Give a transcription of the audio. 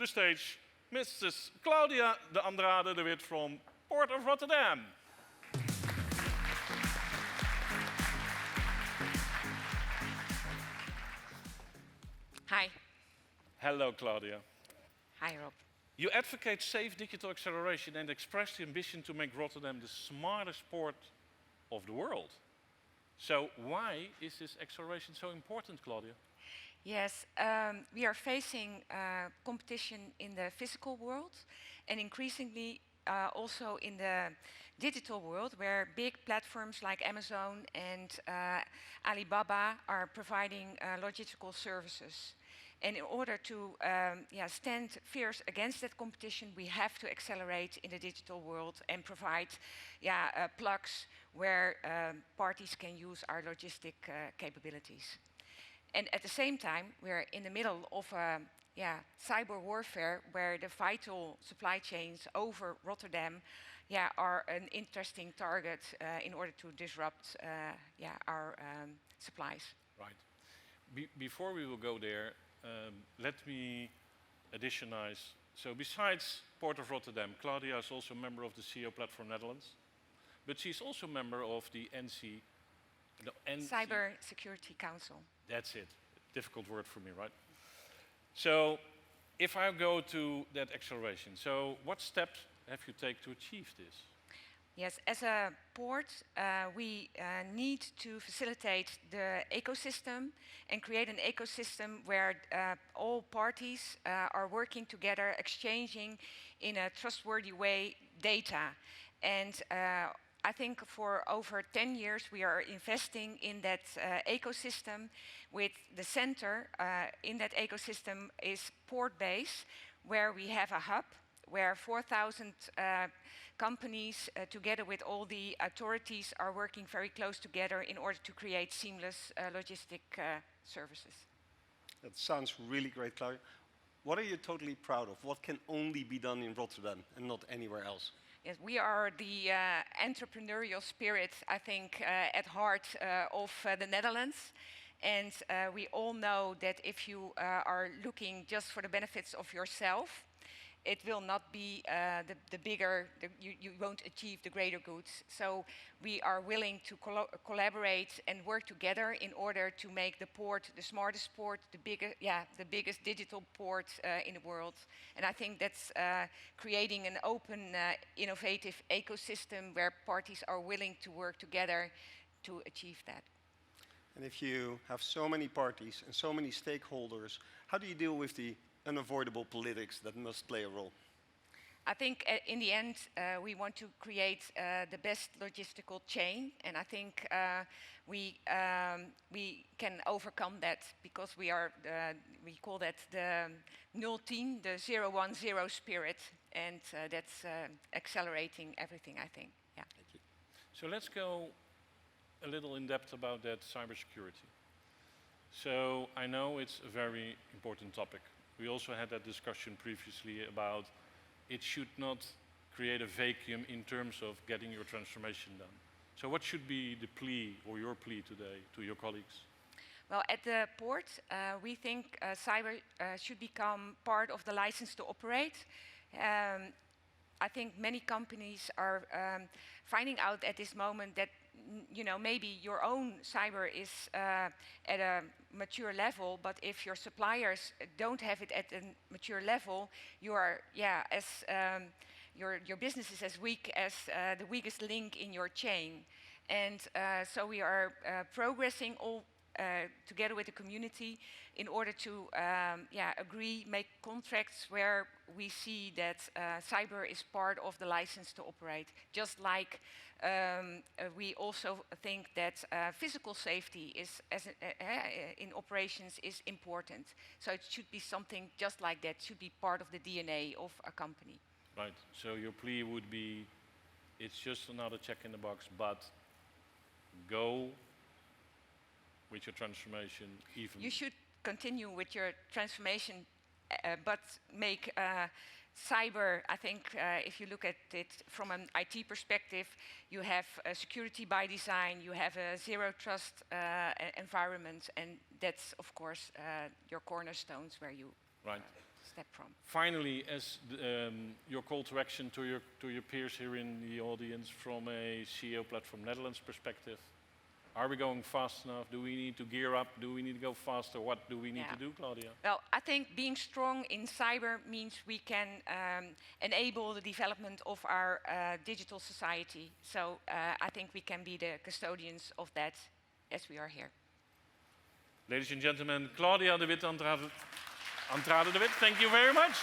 the stage Mrs. Claudia de Andrade de Wit from Port of Rotterdam. Hi. Hello, Claudia. Hi, Rob. You advocate safe digital acceleration and express the ambition to make Rotterdam the smartest port of the world. So why is this acceleration so important, Claudia? Yes, we are facing competition in the physical world and increasingly also in the digital world, where big platforms like Amazon and Alibaba are providing logistical services. And in order to stand fierce against that competition, we have to accelerate in the digital world and provide plugs where parties can use our logistic capabilities. And at the same time, we're in the middle of cyber warfare, where the vital supply chains over Rotterdam are an interesting target in order to disrupt our supplies. Right. Before we will go there, let me additionize. So besides Port of Rotterdam, Claudia is also a member of the CEO Platform Netherlands, but she's also a member of the Cyber Security Council. That's it. Difficult word for me, right? So if I go to that acceleration, so what steps have you taken to achieve this? Yes, as a port, we need to facilitate the ecosystem and create an ecosystem where all parties are working together, exchanging in a trustworthy way data. And I think for over 10 years we are investing in that ecosystem, with the center in that ecosystem is Port Base, where we have a hub where 4,000 companies together with all the authorities are working very close together in order to create seamless logistic services. That sounds really great, Claudia. What are you totally proud of? What can only be done in Rotterdam and not anywhere else? Yes, we are the entrepreneurial spirit, I think, at heart of the Netherlands. And we all know that if you are looking just for the benefits of yourself, it will not be the bigger, you won't achieve the greater goods. So we are willing to collaborate and work together in order to make the port the smartest port, the biggest digital port in the world. And I think that's creating an open, innovative ecosystem where parties are willing to work together to achieve that. And if you have so many parties and so many stakeholders, how do you deal with the unavoidable politics that must play a role? I think in the end we want to create the best logistical chain, and I think we can overcome that because we call that the 010, the 010 spirit, and that's accelerating everything, I think. Yeah. Thank you. So let's go a little in depth about that cybersecurity. So I know it's a very important topic. We also had that discussion previously about it should not create a vacuum in terms of getting your transformation done. So what should be the plea or your plea today to your colleagues? Well, at the port, we think cyber should become part of the license to operate. I think many companies are finding out at this moment that maybe your own cyber is at a mature level, but if your suppliers don't have it at a mature level, you are, your business is as weak as the weakest link in your chain. And so we are progressing all together with the community in order to make contracts where we see that cyber is part of the license to operate. Just like we also think that physical safety is, in operations, is important. So it should be something just like that, should be part of the DNA of a company. Right, so your plea would be, it's just another check in the box, but go with your transformation even. You should continue with your transformation, but make cyber, I think if you look at it from an IT perspective, you have security by design, you have a zero trust environment, and that's of course your cornerstones where you... Right. step from. Finally, as your call to action to your peers here in the audience from a CEO Platform Netherlands perspective, are we going fast enough? Do we need to gear up? Do we need to go faster? What do we need to do, Claudia? Well, I think being strong in cyber means we can enable the development of our digital society. So I think we can be the custodians of that as we are here. Ladies and gentlemen, Claudia de Wit, Andrade de Wit, thank you very much.